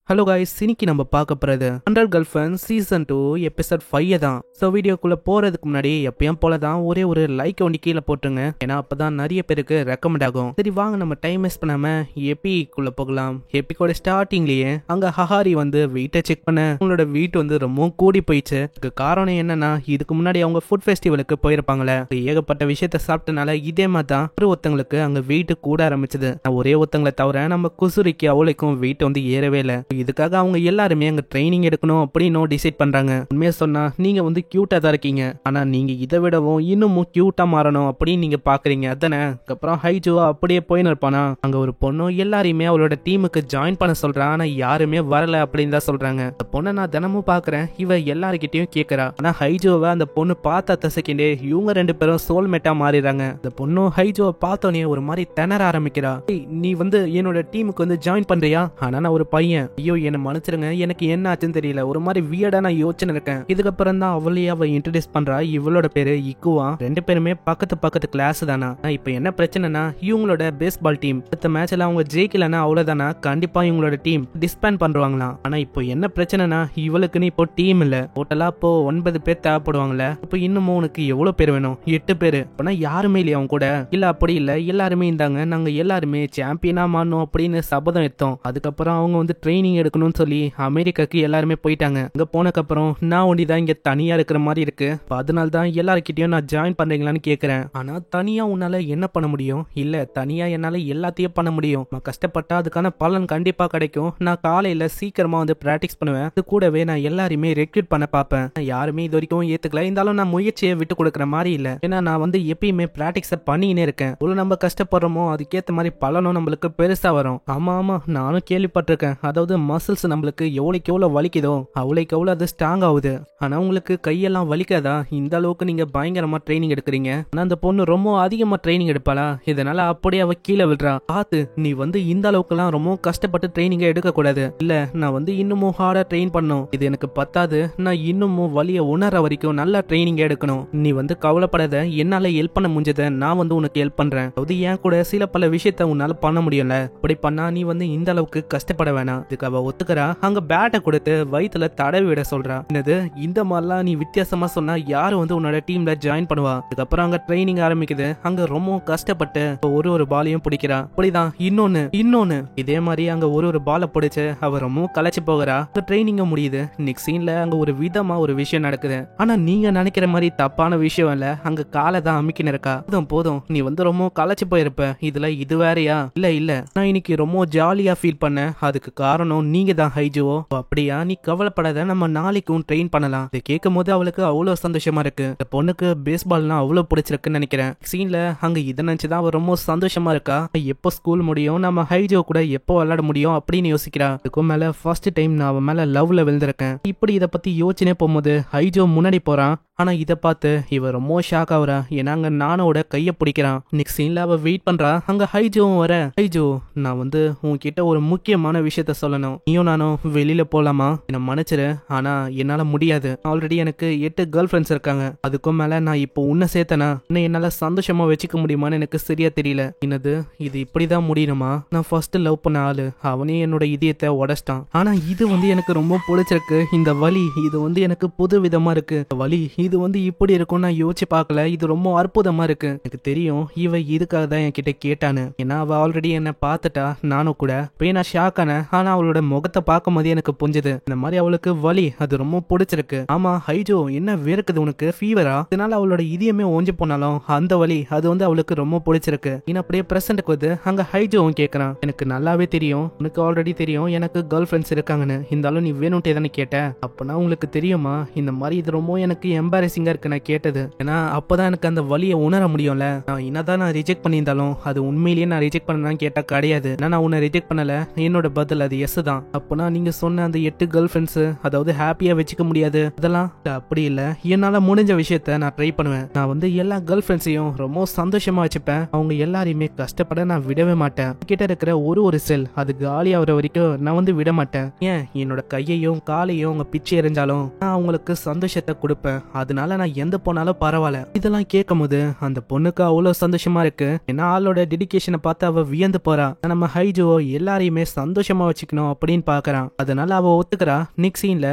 Hello guys, இன்னைக்கு நம்ம பார்க்க போறது 100 Girlfriends சீசன் 2 எபிசோட் 5 தான். ஸோ வீடியோக்குள்ள போறதுக்கு முன்னாடி எப்பயும் போல தான் ஒரே ஒரு லைக் ஒண்டி கீழே போட்டுருங்க. ஏன்னா அப்பதான் நிறைய பேருக்கு ரெக்கமெண்ட் ஆகும். சரி வாங்க நம்ம டைம் வேஸ்ட் பண்ணாம எபிக்குள்ள போகலாம். எபிக்கோட ஸ்டார்டிங்லயே அங்க ஹஹாரி வந்து வீட்டை செக் பண்ண அவங்களோட வீட்டு வந்து ரொம்ப கூடி போயிடுச்சு. இதுக்கு காரணம் என்னன்னா, இதுக்கு முன்னாடி அவங்க ஃபுட் ஃபெஸ்டிவலுக்கு போயிருப்பாங்களே, ஏகப்பட்ட விஷயத்த சாப்பிட்டனால இதே மாதிரி தான் ஒருத்தங்களுக்கு அங்க வெயிட் கூட ஆரம்பிச்சது. ஒரே ஒருத்தங்களை தவிர நம்ம குசுரிக்கு அவளுக்கும் வெயிட் வந்து ஏறவே இல்லை. இதுக்காக அவங்க எல்லாருமே அங்க ட்ரைனிங் எடுக்கணும் அப்படின்னு டிசைட் பண்றாங்க. உண்மையா சொன்னா நீங்க வந்து கியூட்டா தான் இருக்கீங்க, ஆனா நீங்க இதை விடவும் இன்னமும் கியூட்டா மாறணும் அப்படின்னு நீங்க பாக்குறீங்க அதானே. அதுக்கப்புறம் ஹைஜுவா அப்படியே போயின்னு இருப்பானா, அங்க ஒரு பொண்ணும் எல்லாரையுமே அவளோட டீமுக்கு ஜாயின் பண்ண சொல்றான். ஆனா யாருமே வரல அப்படின்னு தான் சொல்றாங்க. அந்த பொண்ணை நான் தினமும் பாக்குறேன், இவ எல்லாருக்கிட்டையும் கேட்கறா. ஆனா ஹைஜுவை அந்த பொண்ணு பார்த்த செகண்டே இவங்க ரெண்டு பேரும் சோல்மேட்டா மாறிடுறாங்க. அந்த பொண்ணும் ஹைஜுவை பார்த்தோன்னே ஒரு மாதிரி திணற ஆரம்பிக்கிறா. நீ வந்து என்னோட டீமுக்கு வந்து ஜாயின் பண்றியா? ஆனா நான் ஒரு பையன், ஐயோ என்ன மன்னிச்சிருங்க, எனக்கு என்ன ஆச்சுன்னு தெரியல, ஒரு மாதிரி வியர்டா நான் யோசனை இருக்கேன். இதுக்கப்புறம் தான் அவளையே அவ இன்ட்ரடியூஸ் பண்றா. இவளோட பேரு இக்குவா. ரெண்டு பேருமே பக்கத்து கிளாஸ் தானா. இப்ப என்ன பிரச்சனைனா, இவங்களோட பேஸ்பால் டீம் அடுத்த மேட்ச்ல அவங்க ஜெயிக்கலன்னா அவ்வளவுதானா, கண்டிப்பா இவங்களோட டீம் டிஸ்பேண்ட் பண்றாங்களாம். ஆனா இப்போ என்ன பிரச்சனைனா, இவளுக்குன்னு இப்போ டீம் இல்ல, டோட்டலா இப்போ 9 பேர் தேவைப்படுவாங்கல்ல. இப்போ இன்னமும் உனக்கு எவ்வளவு பேர் வேணும்? 8 பேரு. அப்பனா யாருமே இல்லையா அவங்க கூட? இல்ல அப்படி இல்ல, எல்லாருமே இருந்தாங்க, நாங்க எல்லாருமே சாம்பியனா மாறணும் அப்படின்னு சபதம் எடுத்தோம். அதுக்கப்புறம் அவங்க வந்து ட்ரைனிங் எடுக்கணும்னு சொல்லி அமெரிக்காக்கு எல்லாருமே போயிட்டாங்க. அங்க போனக்கப்புறம் நான் ஒண்டிதான் இங்க தனியா இருக்கிற மாதிரி இருக்கு. அதனால தான் எல்லாருக்கிட்டையும் நான் ஜாயின் பண்றீங்களான்னு கேக்குறேன். ஆனா தனியா உன்னால என்ன பண்ண முடியும்? இல்ல தனியா என்னால எல்லாத்தையும் பண்ண முடியும். நான் கஷ்டப்பட்டா அதுக்கான பலன் கண்டிப்பா கிடைக்கும். நான் காலையில சீக்கிரமா வந்து பிராக்டிஸ் பண்ணுவேன். அது கூடவே நான் எல்லாருமே ரெக்ரூட் பண்ண பார்ப்பேன். யாருமே இது வரைக்கும் ஏத்துக்கல, இருந்தாலும் நான் முயற்சியை விட்டு கொடுக்குற மாதிரி இல்ல. ஏன்னா நான் வந்து எப்பயுமே பிராக்டிஸ் பண்ணினே இருக்கேன். ஒரு நம்ம கஷ்டப்படுறோமோ அதுக்கேற்ற மாதிரி பலனும் நம்மளுக்கு பெருசா வரும். ஆமா ஆமா, நானும் கேள்விப்பட்டிருக்கேன். அதாவது மசில்ஸ் நம்மளுக்கு எவ்வளவுக்கு எவ்வளவு வலிக்குதோ அவ்வளவுக்கு எவ்வளவு அது ஸ்ட்ராங் ஆகுது. ஆனா உங்களுக்கு கையெல்லாம் வலிக்காதா? இந்த அளவுக்கு நீங்க பயங்கரமா ட்ரைனிங் எடுக்கிறீங்க. ஆனா அந்த பொண்ணு ரொம்ப அதிகமா ட்ரைனிங் எடுப்பாளா? இதனால அப்படியே அவ கீழே விடுறா. பார்த்து, நீ வந்து இந்த அளவுக்கு எல்லாம் ரொம்ப கஷ்டப்பட்டு ட்ரைனிங்க எடுக்க கூடாது. இல்ல நான் வந்து இன்னமும் ஹார்டா ட்ரெயின் பண்ணும். இது எனக்கு பத்தாது, நான் இன்னமும் வலிய உணர வரைக்கும் நல்லா ட்ரைனிங் எடுக்கணும். நீ வந்து கவலைப்படாத, என்னால ஹெல்ப் பண்ண முடிஞ்சதை நான் வந்து உனக்கு ஹெல்ப் பண்றேன். அதாவது ஏன் கூட சில பல விஷயத்த உன்னால பண்ண முடியல. அப்படி பண்ணா நீ வந்து இந்த அளவுக்கு கஷ்டப்பட வேணாம். இதுக்கு அவ ஒத்துக்கிறா. அங்க பேட்டை கொடுத்து வயிற்றுல தடவி விட சொல்றா. என்னது இந்த மாதிரிலாம் நீ வித்தியாசமா சொன்னா யாரு வந்து உன்னோட டீம்ல ஜாயின் பண்ணுவா? அதுக்கப்புறம் அங்க ட்ரைனிங் ஆரம்பிக்குது. அங்க ரொம்ப கஷ்டப்பட்டு ஒரு பாலையும் பிடிக்கிறா. அப்படிதான் இன்னொன்னு இதே மாதிரி அங்க ஒரு பாலை பிடிச்சு அவ ரொம்ப களைச்சு போகிறா. ட்ரைனிங்க முடியுது. நெக்ஸ்ட் சீன்ல அங்க ஒரு விதமா ஒரு விஷயம் நடக்குது. ஆனா நீங்க நினைக்கிற மாதிரி தப்பான விஷயம் இல்ல. அங்க காலை தான் அமுக்கின்னு இருக்கா. போதும் நீ வந்து ரொம்ப களைச்சு போயிருப்ப, இதுல இது வேறையா? இல்ல நான் இன்னைக்கு ரொம்ப ஜாலியா ஃபீல் பண்ணேன். அதுக்கு காரணம் நீங்க தான் ஹைஜுவோ. அப்படியா? நீ கவலைப்படாத, நம்ம நாளைக்கும் ட்ரெயின் பண்ணலாம். இதை கேட்கும் போது அவளுக்கு அவ்வளவு சந்தோஷமா இருக்கு. இந்த பொண்ணுக்கு பேஸ்பால்னா அவ்வளவு பிடிச்சிருக்குன்னு நினைக்கிறேன். சீன்ல அங்க இதை நினைச்சுதான் அவ ரொம்ப சந்தோஷமா இருக்கா. எப்போ ஸ்கூல் முடியும், நம்ம ஹைஜோ கூட எப்போ விளையாட முடியும் அப்படின்னு யோசிக்கிறா. இதுக்கும் மேல ஃபர்ஸ்ட் டைம் நான் அவன் மேல லவ்ல விழுந்திருக்கேன். இப்படி இதை பத்தி யோசனை போகும்போது ஹைஜோ முன்னாடி போறான். ஆனா இதை பார்த்து இவ ரொம்ப ஷாக் ஆகுறா. ஏன்னா அங்க நானோட கைய பிடிக்கிறான். நெக்ஸ்ட் சீன்ல அவ வெயிட் பண்றா. அங்க ஹைஜோவும் வர. ஹைஜோ, நான் வந்து உன்கிட்ட ஒரு முக்கியமான விஷயத்த சொல்லணும். நீயும் நானும் வெளியில போலாமா? என்ன மன்னிச்சிரு, ஆனா என்னால முடியாது. ஆல்ரெடி எனக்கு 8 கேர்ள் ஃபிரெண்ட்ஸ் இருக்காங்க. அதுக்கும் மேல நான் இப்போ உன்னை சேர்த்தனா உன்னை என்னால சந்தோஷமா வச்சுக்க முடியுமான்னு எனக்கு சரியா தெரியல. என்னது இது இப்படிதான் முடியணுமா? நான் ஃபர்ஸ்ட் லவ் பண்ண ஆளு அவனே என்னோட இதயத்தை உடைச்சிட்டான். ஆனா இது வந்து எனக்கு ரொம்ப பிடிச்சிருக்கு. இந்த வலி இது வந்து எனக்கு புது விதமா இருக்கு. வலி இது வந்து இப்படி இருக்கும் நான் யோசிச்சு பார்க்கல. இது ரொம்ப அற்புதமா இருக்கு. எனக்கு தெரியும் இவ இதுக்காக தான் என்கிட்ட கேட்டானு. ஏன்னா அவ ஆல்ரெடி என்ன பார்த்துட்டா. நானும் கூட போய் நான் ஷாக் ஆனேன். ஆனா அவளோட முகத்தை பார்க்கும் போதே எனக்கு புரிஞ்சுது, இந்த மாதிரி அவளுக்கு வலி அது ரொம்ப பிடிச்சிருக்கு. ஆமா ஹைஜோ, என்ன வேர்க்குது உனக்கு? ஃபீவரா? இதனால அவளோட இதயமே ஓஞ்சு போனாலும் அந்த வலி அது வந்து அவளுக்கு ரொம்ப பிடிச்சிருக்கு. இன்னும் அப்படியே பிரசன்ட்க்கு வந்து அங்க ஹைஜோவும் கேட்கறான். எனக்கு நல்லாவே தெரியும், உனக்கு ஆல்ரெடி தெரியும் எனக்கு கேர்ள் ஃபிரெண்ட்ஸ் இருக்காங்கன்னு. இருந்தாலும் நீ வேணும்ட்டே தானே கேட்ட. அப்பனா உங்களுக்கு தெரியுமா இந்த மாதிரி இது ரொம்ப எனக்கு எம்பாரசிங்கா இருக்கு நான் கேட்டது. ஏன்னா அப்பதான் எனக்கு அந்த வலியை உணர முடியும்ல. என்னதான் நான் ரிஜெக்ட் பண்ணியிருந்தாலும் அது உண்மையிலேயே நான் ரிஜெக்ட் பண்ணலாம் கேட்டா கிடையாது. நான் உன்னை ரிஜெக்ட் பண்ணல, என்னோட பதில் அது எஸ் தான். அப்பனா நீங்க சொன்ன அந்த 8 கேர்ள் ஃபிரெண்ட்ஸ் அதாவது ஹாப்பியா வச்சுக்க முடியாது அதெல்லாம் அப்படி இல்ல. என்னால முடிஞ்ச விஷயத்த நான் ட்ரை பண்ணுவேன். நான் வந்து எல்லா கேர்ள் ஃபிரெண்ட்ஸையும் ரொம்ப சந்தோஷமா வச்சுப்பேன். அவங்க எல்லாரையுமே கஷ்டப்பட நான் விடவே மாட்டேன். கிட்ட இருக்கிற ஒரு செல் அது காலி ஆகுற வரைக்கும் நான் வந்து விட மாட்டேன். ஏன் என்னோட கையையும் காலையும் அவங்க பிச்சு எறிஞ்சாலும் நான் அவங்களுக்கு சந்தோஷத்தை கொடுப்பேன். அதனால நான் எந்த போனாலும் பரவாயில்ல. இதெல்லாம் கேட்கும் போது அந்த பொண்ணுக்கு அவ்வளவு சந்தோஷமா இருக்கு. ஏன்னா ஆளோட டெடிகேஷனை பார்த்து அவ வியந்து போறா. நம்ம ஹைஜோ எல்லாரையுமே சந்தோஷமா வச்சுக்கணும் அப்படின்னு பாக்குறான். அதனால அவ ஒத்துக்கிறா. நெக்ஸ்ட்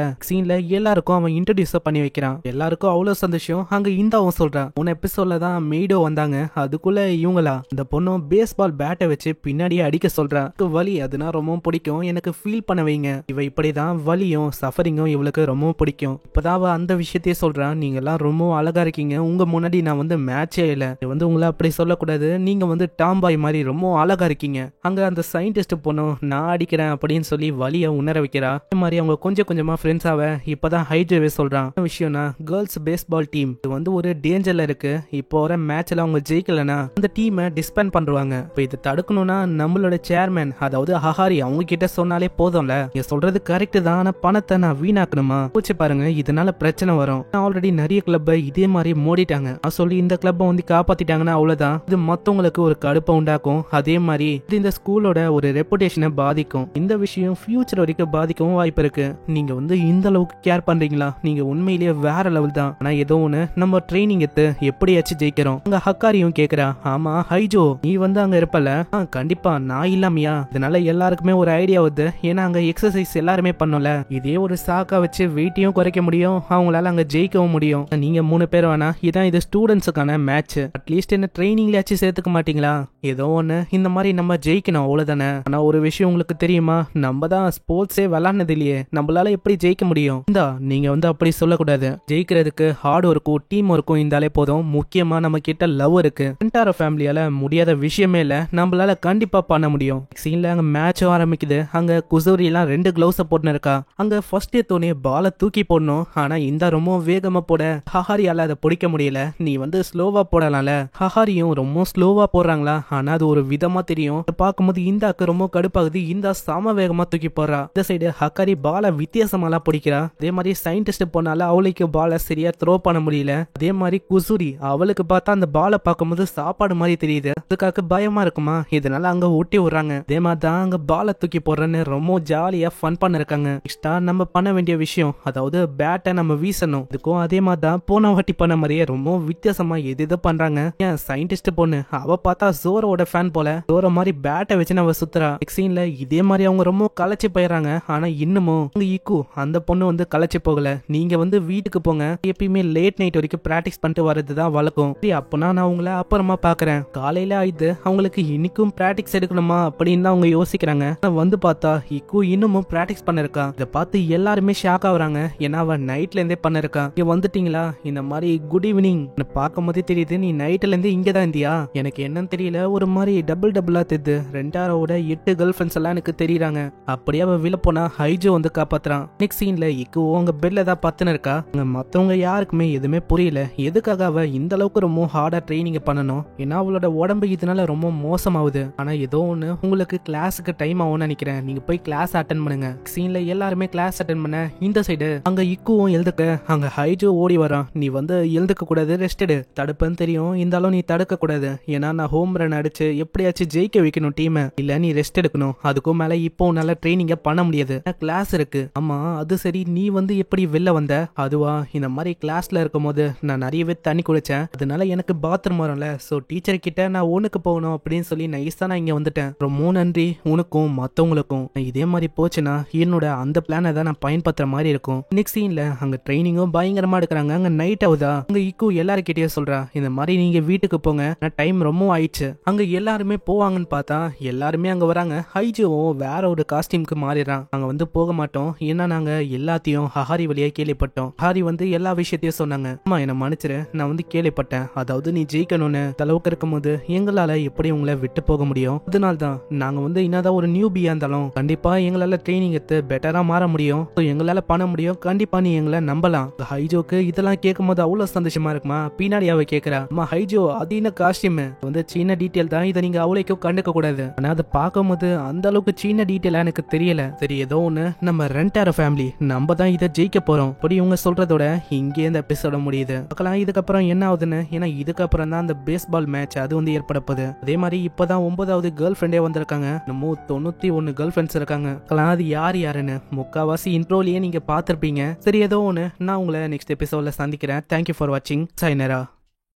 சீன்ல எல்லாருக்கும் அவன் இன்ட்ரோடியூஸ் பண்ணி வைக்கிறான். எல்லாருக்கும் அவ்வளவு சந்தோஷம். அங்க இந்தாவும் சொல்றான், உன் எபிசோட்ல தான் மெய்டோ வந்தாங்க, அதுக்குள்ள இவங்களா? இந்த பொண்ணும் பேஸ்பால் பேட்டை வச்சு பின்னாடியே அடிக்க சொல்றா. வலி அதுனா ரொம்ப பிடிக்கும், எனக்கு ஃபீல் பண்ண வைங்க. இவ இப்படிதான் வலியும் சஃபரிங்கும் இவளுக்கு ரொம்ப பிடிக்கும். இப்பதான் அவ அந்த விஷயத்தையே சொல்றான், நீங்க எல்லாம் ரொம்ப அழகா இருக்கீங்க, உங்க முன்னாடி நான் மேட்சே இல்ல, உங்களை அப்படி சொல்லக்கூடாது, நீங்க டாம்பாய் மாதிரி ரொம்ப அழகா இருக்கீங்க. அங்க அந்த சயின்டிஸ்ட் பொண்ணும் நான் அடிக்கிறேன் அப்படின்னு சொல்லி வலிய உணர வைக்கிறா. இந்த மாதிரி அவங்க கொஞ்சம் கொஞ்சமா ஃப்ரெண்ட்ஸ் ஆவ. இப்பதான் ஹைட்ரவே சொல்றான், விஷயம்னா கேர்ள்ஸ் பேஸ்பால் டீம் இது ஒரு டேஞ்சர்ல இருக்கு. இப்போ வர மேட்ச்ல அவங்க ஜெயிக்கலனா அந்த டீமை டிஸ்பேண்ட் பண்றாங்க. இப்போ இதை தடுக்கணும்னா நம்மளோட சேர்மேன் அதாவது ஹஹாரி அவங்க கிட்ட சொன்னாலே போதும்ல. நீங்க சொல்றது கரெக்ட் தான், ஆனா பணத்தை நான் வீணாக்கணுமா? பூச்சி பாருங்க, இதனால பிரச்சனை வரும். ஆல்ரெடி நிறைய கிளப்பை இதே மாதிரி மூடிட்டாங்க சொல்லி இந்த கிளப்பை காப்பாத்திட்டாங்கன்னா அவ்வளவுதான். இது மத்தவங்களுக்கு ஒரு கடுப்பை உண்டாக்கும். அதே மாதிரி இது இந்த ஸ்கூலோட ஒரு ரெப்புடேஷனை பாதிக்கும். இந்த விஷயம் ஃபியூச்சர் வரைக்கும் பாதிக்கவும் வாய்ப்பு இருக்கு. நீங்க இந்த அளவுக்கு கேர் பண்றீங்களா? நீங்க உண்மையிலேயே வேற லெவல் தான். ஆனா ஏதோ ஒண்ணு நம்ம ட்ரைனிங் எடுத்து எப்படியாச்சும் ஜெயிக்கிறோம். அங்க ஹக்காரியும் கேக்குறா, ஆமா ஹைஜோ நீ அங்க இருப்பல? கண்டிப்பா, நான் இல்லாமையா? இதனால எல்லாருக்குமே ஒரு ஐடியா வருது. ஏன்னா அங்க எக்ஸசைஸ் எல்லாருமே பண்ணல, இதே ஒரு சாக்கா வச்சு வெயிட்டையும் குறைக்க முடியும், அவங்களால அங்க ஜெயிக்கவும் முடியும். நீங்க 3 பேர் வேணா, இதான் இது ஸ்டூடெண்ட்ஸுக்கான மேட்ச், அட்லீஸ்ட் என்ன ட்ரைனிங்லயாச்சும் சேர்த்துக்க மாட்டீங்களா? ஏதோ ஒண்ணு இந்த மாதிரி நம்ம ஜெயிக்கணும் அவ்வளவுதானே. ஆனா ஒரு விஷயம் உங்களுக்கு தெரியுமா, நம்ம தான் ஸ்போர்ட்ஸே விளாடுனது இல்லையே, நம்மளால எப்படி ஜெயிக்க முடியும்? நீங்க அப்படி சொல்லக்கூடாது. ஜெயிக்கிறதுக்கு ஹார்ட் ஒர்க்கும் டீம் ஒர்க்கும் இருந்தாலே போதும். முக்கியமா நம்ம கிட்ட லவ் இருக்கு. என்டையர் ஃபேமிலியால முடியாத விஷயமே இல்ல, நம்மளால கண்டிப்பா பண்ண முடியும். சீன்ல அங்க மேட்ச் ஆரம்பிக்குது. அங்க குசூரி எல்லாம் 2 கிளவுஸ் போட்டுன்னு இருக்கா. அங்க ஃபர்ஸ்ட் எடுத்தோனே பால தூக்கி போடணும். ஆனா இந்த ரொம்ப வேகமா போட ஹஹாரியால அதை பிடிக்க முடியல. நீ ஸ்லோவா போடலாம்ல. ஹஹாரியும் ரொம்ப ஸ்லோவா போடுறாங்களா, ஆனா அது ஒரு விதமா தெரியும். பார்க்கும்போது இந்தாக்கு ரொம்ப கடுப்பாகுது. இந்த சம வேகமா தூக்கி போடுறா. இந்த சைடு ஹக்காரி பால வித்தியாசமாலாம் பிடிக்கிறா. அதே மாதிரி சயின்டிஸ்ட் போனால அவளுக்கு பால சரியா த்ரோ பண்ண முடியல. அதே மாதிரி குசூரி அவளுக்கு பார்த்தா அந்த பால பார்க்கும்போது சாப்பாடு மாதிரி தெரியுது. அதுக்காக பயமா இருக்குமா, இதனால அங்க ஒட்டி விடுறாங்க. அதே மாதிரி தான் அங்க பால தூக்கி போடுறேன்னு ரொம்ப ஜாலியா ஃபன் பண்ண இருக்காங்க. நெக்ஸ்டா நம்ம பண்ண வேண்டிய விஷயம், அதாவது பேட்டை நம்ம வீசணும். இதுக்கும் அதே மாதிரி தான் போன வாட்டி பண்ண மாதிரியே ரொம்ப வித்தியாசமா எது பண்றாங்க. ஏன் சயின்டிஸ்ட் பொண்ணு அவ பார்த்தா ஜோரோட ஃபேன் போல, ஜோரோ மாதிரி பேட்டை வச்சு நம்ம சுத்துறா. சீன்ல இதே மாதிரி அவங்க ரொம்ப களைச்சு போயிடறாங்க. ஆனா இன்னமும் இக்கு அந்த பொண்ணு களைச்சு போகல. நீங்க வீட்டுக்கு போங்க, எப்பயுமே லேட் நைட் வரைக்கும் பிராக்டிஸ் பண்ணிட்டு வரதுதான் வழக்கம். அப்பனா நான் உங்களை அப்புறமா பாக்குறேன். காலையில ஆயிடுது, அவங்களுக்கு இன்னைக்கும் பிராக்டிஸ் எடுக்கணுமா அப்படின்னு அவங்க யோசிக்கிறாங்க. பார்த்தா இக்கு இன்னமும் பிராக்டிஸ் பண்ணிருக்கா. இதை பார்த்து எல்லாருமே ஷாக் ஆகுறாங்க. ஏன்னா அவ நைட்ல இருந்தே பண்ணிருக்கா. இங்க வந்துட்டீங்களா, இந்த மாதிரி குட் ஈவினிங் பார்க்கும் போதே தெரியுது நீ நைட்ல இருந்து இங்கதான் இருந்தியா? எனக்கு என்னன்னு தெரியல, ஒரு மாதிரி டபுளா தெரியுது. 8 கேர்ள் ஃபிரெண்ட்ஸ் எல்லாம் எனக்கு தெரியுறாங்க. அப்படியே அவ விழ போனா ஹைஜோ காப்பாத்துறான். நெக்ஸ்ட் சீன்ல இக்கு அவங்க பெட்ல தான் பத்துன்னு இருக்கா. மத்தவங்க யாருக்குமே எதுவுமே புரியல, எதுக்காக அவ இந்த அளவுக்கு ரொம்ப ஹார்டா ட்ரைனிங் பண்ணணும். ஏன்னா அவளோட உடம்பு இதனால ரொம்ப மோசமாகுது. ஆனா ஏதோ ஒண்ணு உங்களுக்கு கிளாஸுக்கு டைம் ஆகும்னு நினைக்கிறேன், நீங்க போய் கிளாஸ் அட்டன் பண்ணுங்க. சீன்ல எல்லாருமே கிளாஸ் அட்டன் பண்ண இந்த சைடு அங்க இக்குவும் எழுதுக்க அங்க ஹைஜோ ஓடி வரான். நீ எழுதுக்க கூடாது, ரெஸ்ட் எடு. தடுப்புன்னு தெரியும், இருந்தாலும் நீ தடுக்க கூடாது. ஏன்னா நான் ஹோம் ரன் அடிச்சு எப்படியாச்சும் ஜெயிக்க வைக்கணும் டீம், இல்ல நீ ரெஸ்ட் எடுக்கணும். அதுக்கும் மேல இப்போ நல்ல ட்ரைனிங்க பண்ண முடியாது, கிளாஸ் இருக்கு. ஆமா அது சரி, நீ எப்படி வெளில வந்த? அதுவா, இந்த மாதிரி கிளாஸ்ல இருக்கும் போது நான் நிறையவே தண்ணி குடிச்சேன், அதனால எனக்கு பாத்ரூம் வரும்ல, சோ டீச்சர் கிட்ட நான் உனக்கு போகணும் அப்படின்னு சொல்லி நைஸா நான் இங்க வந்துட்டேன். ரொம்ப நன்றி உனக்கும் மத்தவங்களுக்கும். இதே மாதிரி போச்சுன்னா என்னோட அந்த பிளானை தான் நான் பயன்படுத்துற மாதிரி இருக்கும். நெக்ஸ்ட் சீன்ல அங்க ட்ரைனிங்கும் பயங்கரமா எடுக்கிறாங்க. அங்க நைட் ஆகுதா, அங்க இக்கு எல்லாருக்கிட்டே சொல்றா, இந்த மாதிரி நீங்க வீட்டுக்கு போங்க, நான் டைம் ரொம்ப ஆயிடுச்சு. அங்க எல்லாருமே போவாங்கன்னு பார்த்தா எல்லாருமே அங்க வராங்க. ஹைஜோவும் வேற ஒரு காஸ்டியூம்க்கு மாறிடுறான். நாங்க போக மாட்டோம், ஏன்னா நாங்க எல்லாத்தையும் ஹஹாரி வழியா கேள்விப்பட்டோம். ஹாரி எல்லா விஷயத்தையும் சொன்னாங்க. அம்மா என்ன மன்னிச்சிரு, நான் கேள்விப்பட்டேன், அதாவது நீ ஜெயிக்கணும்னு அளவுக்கு இருக்கும்போது எங்களால எப்படி உங்களை விட்டு போக முடியும்? அதனால்தான் நாங்க என்னதான் ஒரு நியூபியா இருந்தாலும் கண்டிப்பா எங்களால ட்ரைனிங் எடுத்து பெட்டரா மாற முடியும், எங்களால பண்ண முடியும், கண்டிப்பா நீ எங்களை நம்பலாம். ஹைஜோக்கு இதெல்லாம் கேட்கும் போது அவ்வளவு சந்தோஷமா இருக்குமா. பின்னாடி அவ கேக்குறா, அம்மா ஹைஜோ அது என்ன காஸ்டியூம், சின்ன டீட்டெயில் தான், இதை நீங்க அவ்வளோக்கும் கண்டுக்க கூடாது. ஆனா அதை பார்க்கும் போது அந்த அளவுக்கு சின்ன டீட்டெயிலா எனக்கு தெரியல. சரி ஏதோ ஒண்ணு, நம்ம ரெண்டார ஃபேமிலி நம்ம தான் இதை ஜெயிக்க போறோம் அப்படி இவங்க சொல்றதோட இங்கே இந்த எபிசோட முடியுது. பார்க்கலாம் இதுக்கப்புறம் என்ன ஆகுதுன்னு. ஏன்னா இதுக்கப்புறம் தான் அந்த பேஸ்பால் மேட்ச் அது ஏற்பட போகுது. அதே மாதிரி இப்பதான் 9வது கேர்ள் ஃப்ரெண்டே வந்திருக்காங்க. நம்ம 91 கேர்ள் ஃப்ரெண்ட்ஸ் இருக்காங்க. அது யாருன்னு முக்காவாசி இன்ட்ரோலயே நீங்க பாத்திருப்பீங்க. சரி ஏதோ ஒண்ணு, நான் உங்களை நெக்ஸ்ட் எபிசோட்ல சந்திக்கிறேன். தேங்க்யூ ஃபார் வாட்சிங். சைனரா.